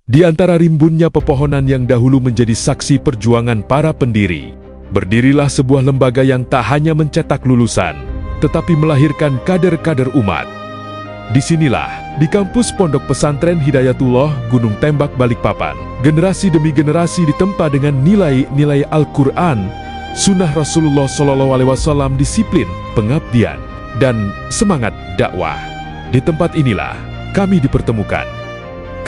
Di antara rimbunnya pepohonan yang dahulu menjadi saksi perjuangan para pendiri, berdirilah sebuah lembaga yang tak hanya mencetak lulusan, tetapi melahirkan kader-kader umat. Disinilah, di kampus Pondok Pesantren Hidayatullah Gunung Tembak Balikpapan, generasi demi generasi ditempa dengan nilai-nilai Al-Quran, sunnah Rasulullah SAW, disiplin, pengabdian, dan semangat dakwah. Di tempat inilah, kami dipertemukan,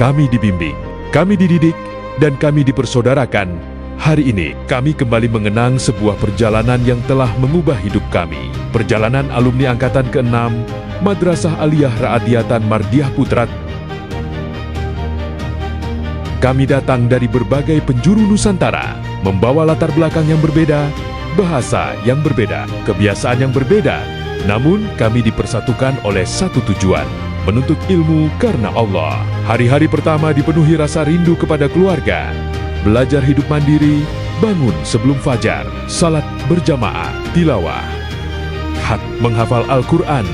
kami dibimbing, kami dididik, dan kami dipersaudarakan. Hari ini, kami kembali mengenang sebuah perjalanan yang telah mengubah hidup kami. Perjalanan alumni Angkatan ke-6, Madrasah Aliyah Ra'adiyatan Mardiah Putra. Kami datang dari berbagai penjuru Nusantara, membawa latar belakang yang berbeda, bahasa yang berbeda, kebiasaan yang berbeda. Namun, kami dipersatukan oleh satu tujuan, menuntut ilmu karena Allah. Hari-hari pertama dipenuhi rasa rindu kepada keluarga, belajar hidup mandiri, bangun sebelum fajar, salat berjamaah, tilawah, menghafal Al-Quran,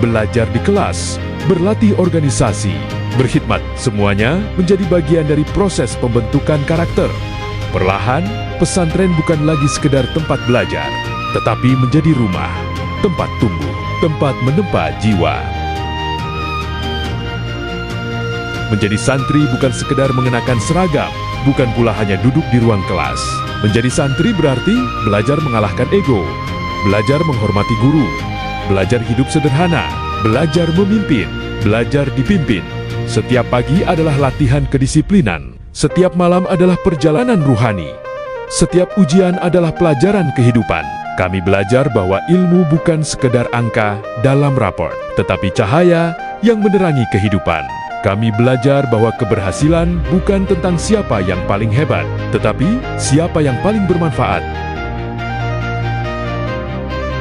belajar di kelas, berlatih organisasi, berkhidmat, semuanya menjadi bagian dari proses pembentukan karakter. Perlahan, pesantren bukan lagi sekedar tempat belajar, tetapi menjadi rumah, tempat tumbuh, tempat menempa jiwa. Menjadi santri bukan sekedar mengenakan seragam, bukan pula hanya duduk di ruang kelas. Menjadi santri berarti belajar mengalahkan ego, belajar menghormati guru, belajar hidup sederhana, belajar memimpin, belajar dipimpin. Setiap pagi adalah latihan kedisiplinan, setiap malam adalah perjalanan ruhani, setiap ujian adalah pelajaran kehidupan. Kami belajar bahwa ilmu bukan sekedar angka dalam raport, tetapi cahaya yang menerangi kehidupan. Kami belajar bahwa keberhasilan bukan tentang siapa yang paling hebat, tetapi siapa yang paling bermanfaat.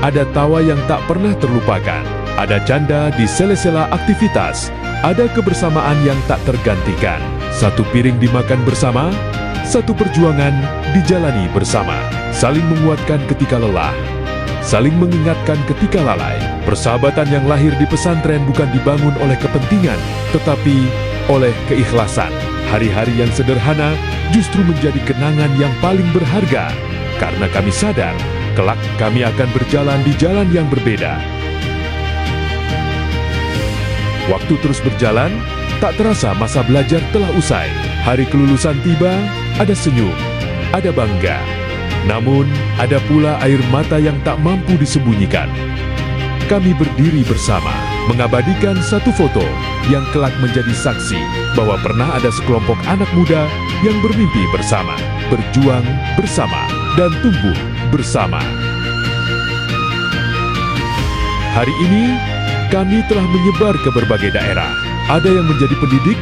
Ada tawa yang tak pernah terlupakan, ada canda di sela-sela aktivitas, ada kebersamaan yang tak tergantikan. Satu piring dimakan bersama, satu perjuangan dijalani bersama, saling menguatkan ketika lelah, saling mengingatkan ketika lalai. Persahabatan yang lahir di pesantren bukan dibangun oleh kepentingan, tetapi oleh keikhlasan. Hari-hari yang sederhana justru menjadi kenangan yang paling berharga, karena kami sadar, kelak kami akan berjalan di jalan yang berbeda. Waktu terus berjalan, tak terasa masa belajar telah usai. Hari kelulusan tiba, ada senyum, ada bangga. Namun, ada pula air mata yang tak mampu disembunyikan. Kami berdiri bersama, mengabadikan satu foto yang kelak menjadi saksi bahwa pernah ada sekelompok anak muda yang bermimpi bersama, berjuang bersama, dan tumbuh bersama. Hari ini, kami telah menyebar ke berbagai daerah. Ada yang menjadi pendidik,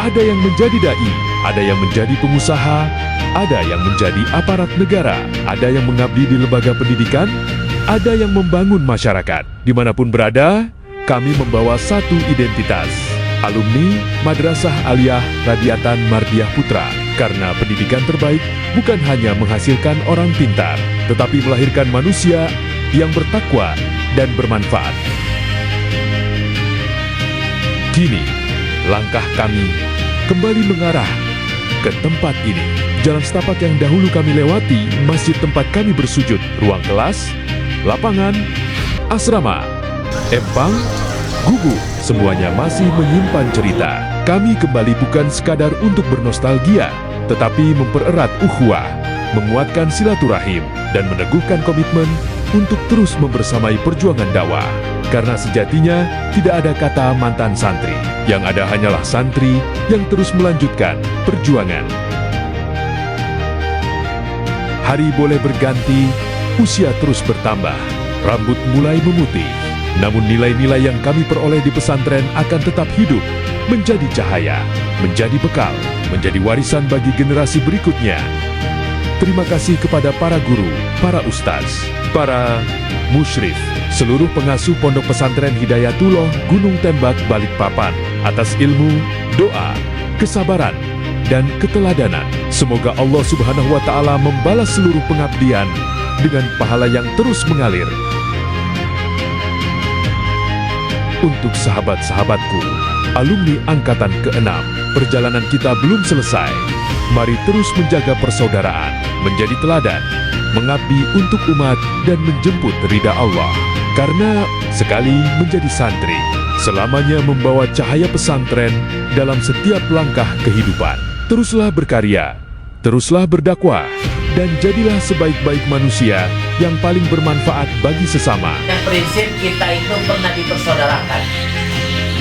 ada yang menjadi dai, ada yang menjadi pengusaha, ada yang menjadi aparat negara, ada yang mengabdi di lembaga pendidikan, ada yang membangun masyarakat. Dimanapun berada, kami membawa satu identitas, alumni Madrasah Aliyah Ra'adiyatan Mardiah Putra. Karena pendidikan terbaik bukan hanya menghasilkan orang pintar, tetapi melahirkan manusia yang bertakwa dan bermanfaat. Kini, langkah kami kembali mengarah ke tempat ini. Jalan setapak yang dahulu kami lewati, masjid tempat kami bersujud, ruang kelas, lapangan, asrama, empang, guguk, semuanya masih menyimpan cerita. Kami kembali bukan sekadar untuk bernostalgia, tetapi mempererat ukhuwah, menguatkan silaturahim, dan meneguhkan komitmen untuk terus membersamai perjuangan dakwah. Karena sejatinya tidak ada kata mantan santri, yang ada hanyalah santri yang terus melanjutkan perjuangan. Hari boleh berganti, usia terus bertambah, rambut mulai memutih. Namun nilai-nilai yang kami peroleh di pesantren akan tetap hidup, menjadi cahaya, menjadi bekal, menjadi warisan bagi generasi berikutnya. Terima kasih kepada para guru, para ustaz, para musyrif, seluruh pengasuh Pondok Pesantren Hidayatullah Gunung Tembak Balikpapan atas ilmu, doa, kesabaran, dan keteladanan. Semoga Allah Subhanahu wa Ta'ala membalas seluruh pengabdian dengan pahala yang terus mengalir. Untuk sahabat-sahabatku Alumni Angkatan ke-6, perjalanan kita belum selesai. Mari terus menjaga persaudaraan, menjadi teladan, mengabdi untuk umat, dan menjemput ridha Allah. Karena sekali menjadi santri, selamanya membawa cahaya pesantren dalam setiap langkah kehidupan. Teruslah berkarya, teruslah berdakwah, dan jadilah sebaik-baik manusia yang paling bermanfaat bagi sesama. Yang prinsip kita itu pernah dipersaudarakan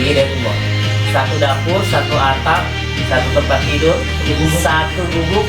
di Hidayat Umur. Satu dapur, satu atap, satu tempat tidur, satu gubuk,